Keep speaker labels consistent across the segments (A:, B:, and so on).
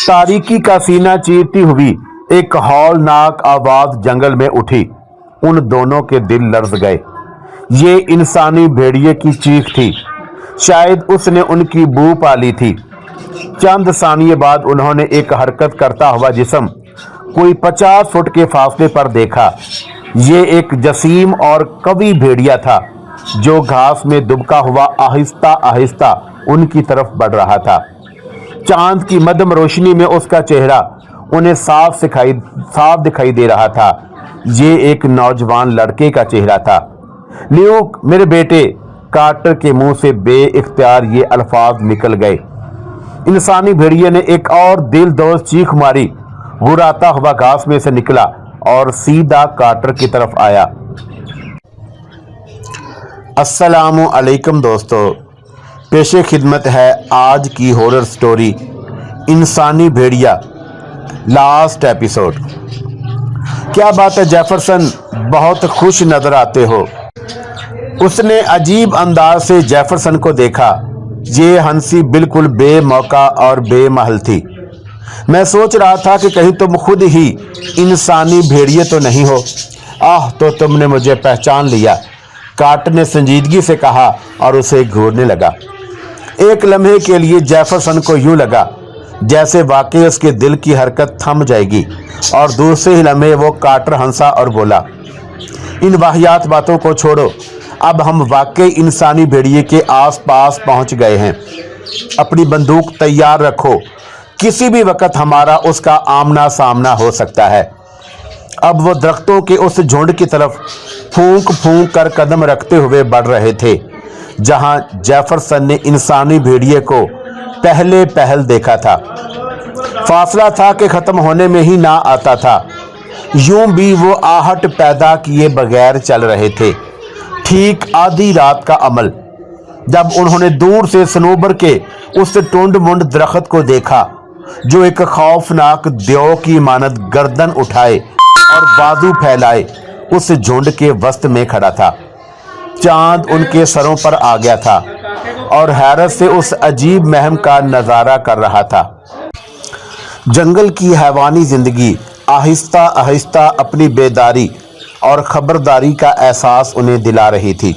A: तारीकी का सीना चीरती हुई एक हौलनाक आवाज जंगल में उठी। उन दोनों के दिल लर्ज गए। ये इंसानी भेड़िए की चीख थी। शायद उसने उनकी बू पा ली थी। चंद सानिये बाद उन्होंने एक हरकत करता हुआ जिस्म कोई 50 फुट के फासले पर देखा। ये एक जसीम और कवि भेड़िया था जो घास में दुबका हुआ आहिस्ता आहिस्ता उनकी तरफ बढ़ रहा था। चांद की मध्यम रोशनी में उसका चेहरा उन्हें साफ दिखाई दे रहा था। ये एक नौजवान लड़के का चेहरा था। ल्यूक, मेरे बेटे, कार्टर के मुंह से बेइख्तियार ये अल्फाज निकल गए। इंसानी भेड़िए ने एक और दिलदोज चीख मारी, गुर्राता हुआ घास में से निकला और सीधा कार्टर की तरफ आया। अस्सलामु अलैकुम दोस्तों, पेशे खिदमत है आज की हॉरर स्टोरी इंसानी भेड़िया लास्ट एपिसोड। क्या बात है जेफरसन, बहुत खुश नजर आते हो। उसने अजीब अंदाज से जेफरसन को देखा। ये हंसी बिल्कुल बेमौका और बेमहल थी। मैं सोच रहा था कि कहीं तुम खुद ही इंसानी भेड़िए तो नहीं हो। आह, तो तुमने मुझे पहचान लिया, कार्टर ने संजीदगी से कहा और उसे घूरने लगा। एक लम्हे के लिए जेफरसन को यूं लगा जैसे वाकई उसके दिल की हरकत थम जाएगी, और दूसरे ही लम्हे वो कार्टर हंसा और बोला, इन वाहियात बातों को छोड़ो, अब हम वाकई इंसानी भेड़िए के आसपास पहुंच गए हैं। अपनी बंदूक तैयार रखो, किसी भी वक्त हमारा उसका आमना सामना हो सकता है। अब वो दरख्तों के उस झुंड की तरफ फूंक फूंक कर कदम रखते हुए बढ़ रहे थे जहां जेफरसन ने इंसानी भेड़िए को पहल देखा था। फासला था कि खत्म होने में ही ना आता था। यूं भी वो आहट पैदा किए बगैर चल रहे थे। ठीक आधी रात का अमल, जब उन्होंने दूर से सनोबर के उस टुंड मुंड दरख्त को देखा जो एक खौफनाक द्यो की मानद गर्दन उठाए और बाजू फैलाए उस झुंड के वसत में खड़ा था। चांद उनके सरों पर आ गया था और हैरत से उस अजीब महम का नजारा कर रहा था। जंगल की हैवानी जिंदगी आहिस्ता आहिस्ता अपनी बेदारी और खबरदारी का एहसास उन्हें दिला रही थी।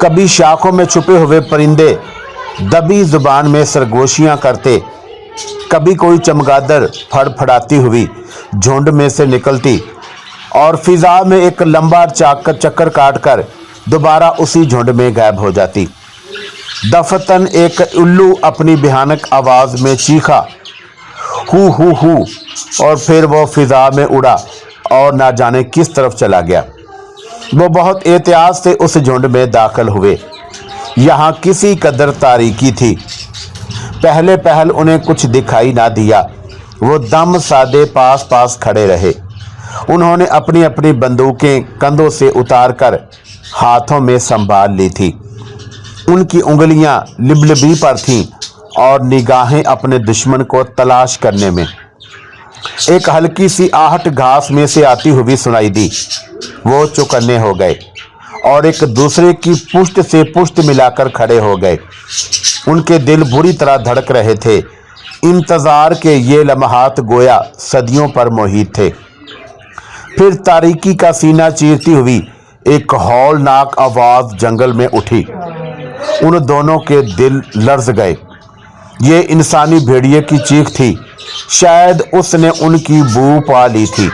A: कभी शाखों में छुपे हुए परिंदे दबी जुबान में सरगोशियां करते, कभी कोई चमगादड़ फड़फड़ाती हुई झुंड में से निकलती और फिजा में एक लंबा चक्कर काटकर दोबारा उसी झुंड में गायब हो जाती। दफतन एक उल्लू अपनी भयानक आवाज में चीखा, हु, और फिर वो फिजा में उड़ा और ना जाने किस तरफ चला गया। वो बहुत एहतियात से उस झुंड में दाखिल हुए। यहाँ किसी कदर तारीकी थी। पहल उन्हें कुछ दिखाई ना दिया। वो दम सादे पास खड़े रहे। उन्होंने अपनी अपनी बंदूकें कंधों से उतारकर हाथों में संभाल ली थी। उनकी उंगलियां लिबलिबी पर थीं और निगाहें अपने दुश्मन को तलाश करने में। एक हल्की सी आहट घास में से आती हुई सुनाई दी। वो चौकन्ने हो गए और एक दूसरे की पुष्ट से पुष्ट मिलाकर खड़े हो गए। उनके दिल बुरी तरह धड़क रहे थे। इंतजार के ये लम्हात गोया सदियों पर मोहित थे। फिर तारीकी का सीना चीरती हुई एक हौलनाक आवाज जंगल में उठी। उन दोनों के दिल लर्ज गए। ये इंसानी भेड़िए की चीख थी। शायद उसने उनकी बू पा ली थी।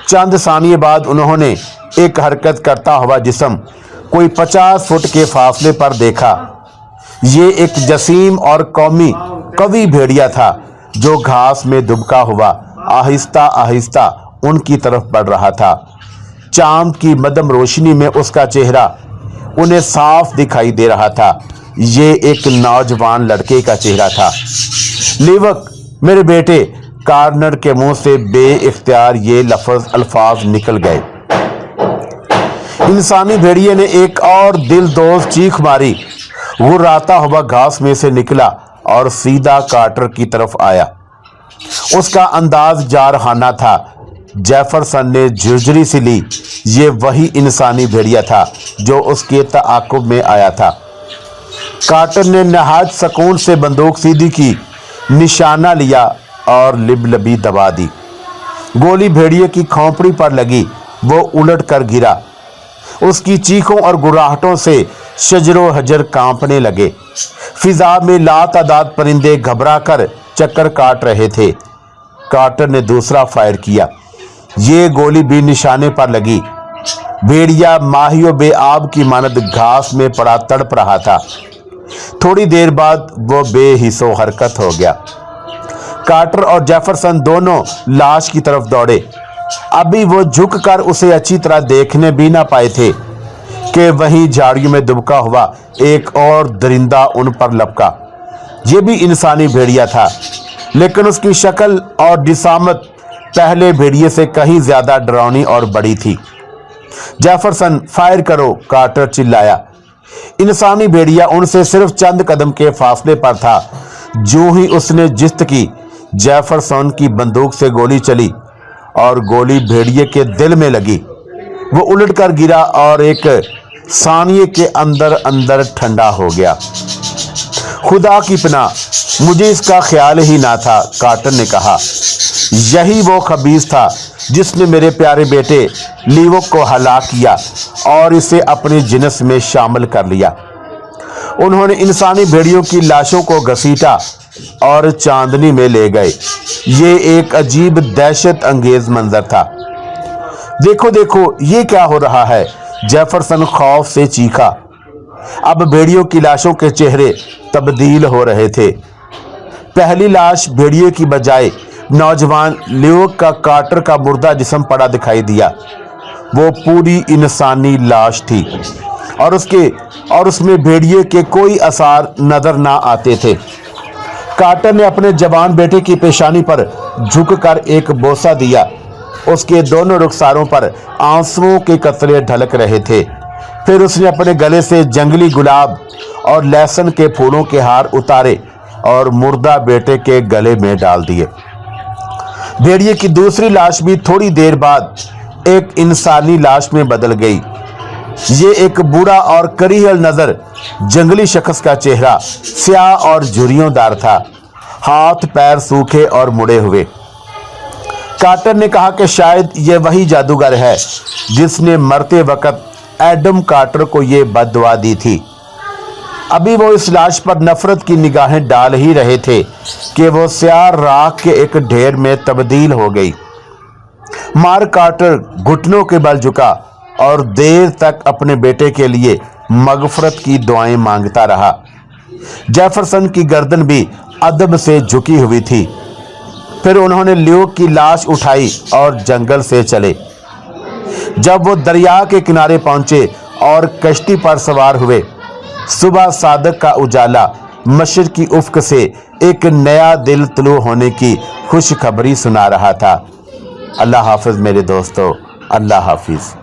A: चंद सानिये बाद उन्होंने एक हरकत करता हुआ जिस्म कोई 50 फुट के फासले पर देखा। ये एक जसीम और कवि भेड़िया था जो घास में दुबका हुआ आहिस्ता आहिस्ता उनकी तरफ बढ़ रहा था। चांद की मध्यम रोशनी में उसका चेहरा उन्हें साफ दिखाई दे रहा था। ये एक नौजवान लड़के का चेहरा था। ल्यूक, मेरे बेटे, कार्टर के मुंह से बेइख्तियार ये अल्फाज निकल गए। इंसानी भेड़िए ने एक और दिलदोज चीख मारी, गुर्राता हुआ घास में से निकला और सीधा कार्टर की तरफ आया। उसका अंदाज जारहाना था। जेफरसन ने झुरझुरी सी ली। ये वही इंसानी भेड़िया था जो उसके ताक़ुब में आया था। कार्टर ने नहायत सुकून से बंदूक सीधी की। निशाना लिया और लिबलबी दबा दी। गोली भेड़िए की खोपड़ी पर लगी, वो उलट कर गिरा। उसकी चीखों और गुर्राहटों से शजरो हजर कांपने लगे। फिजा में लातादाद परिंदे घबरा कर चक्कर काट रहे थे। कार्टर ने दूसरा फायर किया। ये गोली भी निशाने पर लगी। भेड़िया माहियो बेआब की मानद घास में पड़ा तड़प रहा था। थोड़ी देर बाद वो बेहिसो हरकत हो गया। कार्टर और जेफरसन दोनों लाश की तरफ दौड़े। अभी वो झुककर उसे अच्छी तरह देखने भी ना पाए थे कि वहीं झाड़ियों में दुबका हुआ एक और दरिंदा उन पर लपका। ये भी इंसानी भेड़िया था, लेकिन उसकी शक्ल और जिसामत पहले भेड़िए से कहीं ज्यादा डरावनी और बड़ी थी। जेफरसन, फायर करो, कार्टर चिल्लाया। इंसानी भेड़िया उनसे सिर्फ चंद कदम के फासले पर था। जो ही उसने जिस्त की, जेफरसन की बंदूक से गोली चली और गोली भेड़िए के दिल में लगी। वो उलटकर गिरा और एक सानिये के अंदर अंदर ठंडा हो गया। खुदा की पनाह, मुझे इसका ख्याल ही ना था, कार्टर ने कहा। यही वो खबीस था जिसने मेरे प्यारे बेटे लीवो को हलाक किया और इसे अपने जिनस में शामिल कर लिया। उन्होंने इंसानी भेड़ियों की लाशों को घसीटा और चांदनी में ले गए। ये एक अजीब दहशत अंगेज मंजर था। देखो देखो, ये क्या हो रहा है, जेफरसन खौफ से चीखा। अब भेड़ियों की लाशों के चेहरे तब्दील हो रहे थे। पहली लाश भेड़िए की बजाय नौजवान लियो का कार्टर का मुर्दा जिस्म पड़ा दिखाई दिया। वो पूरी इंसानी लाश थी और उसमें भेड़िए के कोई आसार नजर ना आते थे। कार्टर ने अपने जवान बेटे की पेशानी पर झुककर एक बोसा दिया। उसके दोनों रुखसारों पर आंसुओं के कतरे ढलक रहे थे। फिर उसने अपने गले से जंगली गुलाब और लहसुन के फूलों के हार उतारे और मुर्दा बेटे के गले में डाल दिए। भेड़िए की दूसरी लाश भी थोड़ी देर बाद एक इंसानी लाश में बदल गई। ये एक बूढ़ा और करीहल नजर जंगली शख्स का चेहरा स्याह और झुर्रियोंदार था, हाथ पैर सूखे और मुड़े हुए। कार्टर ने कहा कि शायद ये वही जादूगर है जिसने मरते वक्त एडम कार्टर को ये बद्दुआ दी थी। अभी वो इस लाश पर नफरत की निगाहें डाल ही रहे थे कि वो स्याह राख के एक ढेर में तब्दील हो गई। मार्क कार्टर घुटनों के बल झुका और देर तक अपने बेटे के लिए मगफरत की दुआएं मांगता रहा। जेफरसन की गर्दन भी अदब से झुकी हुई थी। फिर उन्होंने लियो की लाश उठाई और जंगल से चले। जब वो दरिया के किनारे पहुंचे और कश्ती पर सवार हुए, सुबह सादक का उजाला मशरिक़ की उफ़्क़ से एक नया दिल तुलू होने की खुशखबरी सुना रहा था। अल्लाह हाफ़िज़ मेरे दोस्तों, अल्लाह हाफ़िज़।